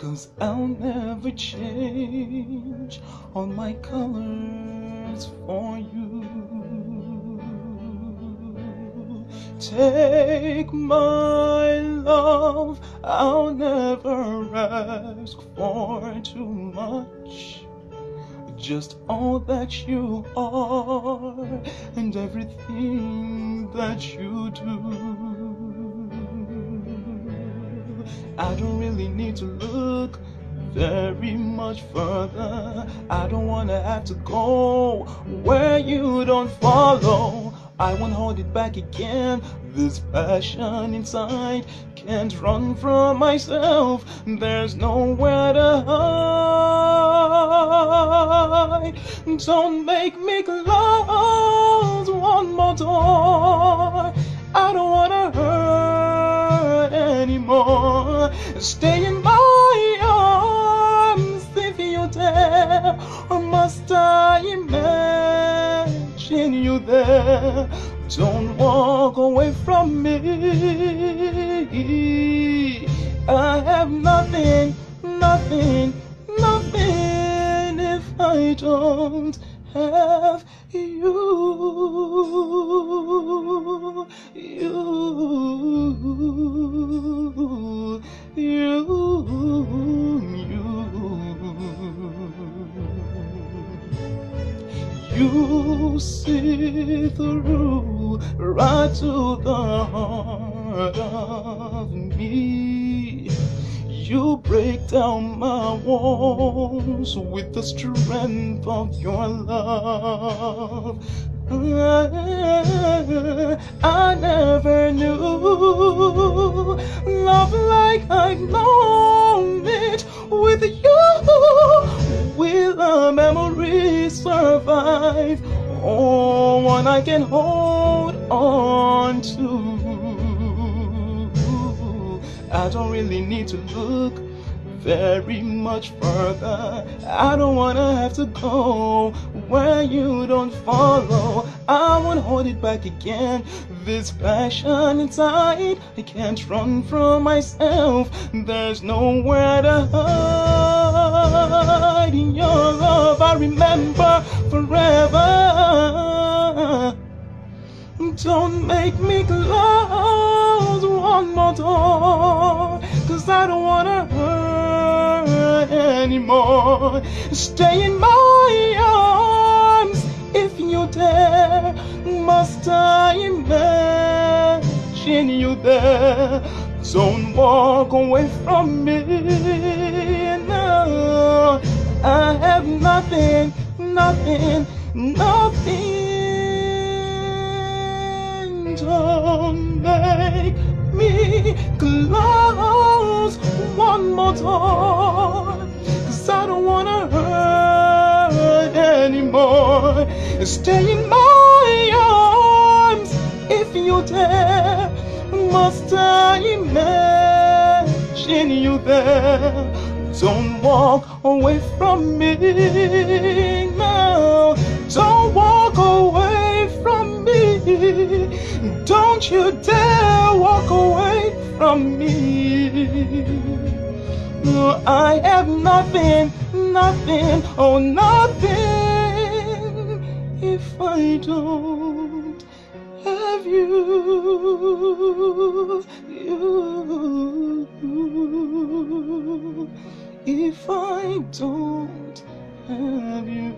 'cause I'll never change all my colors for you. Take my love, I'll never ask for too much. Just all that you are and everything that you do. I don't really need to look very much further. I don't wanna have to go where you don't follow. I won't hold it back again. This passion inside can't run from myself. There's nowhere to hide. Don't make me close one more door. I don't wanna hurt anymore. Stay in my arms if you dare, or must I imagine you there? Don't walk away from me. I have nothing, nothing, nothing if I don't have you. You see through right to the heart of me. You break down my walls with the strength of your love. I never knew love like I've known it with you. Will a memory survive? Oh, one I can hold on to. I don't really need to look very much further. I don't wanna have to go where you don't follow. I won't hold it back again. This passion inside, I can't run from myself. There's nowhere to hide. In your love I remember forever. Don't make me close one more door, 'cause I don't wanna hurt anymore. Stay in my arms if you dare. Must I imagine you there? Don't walk away from me. No, I have nothing, nothing, nothing. Don't make me close one more door, 'cause I don't wanna hurt anymore. Stay in my arms if you dare. Must I imagine you there? Don't walk away from me now. Don't walk away from me. Don't you dare walk away from me. No, I have nothing, nothing, oh nothing if I don't have you. If I don't have you.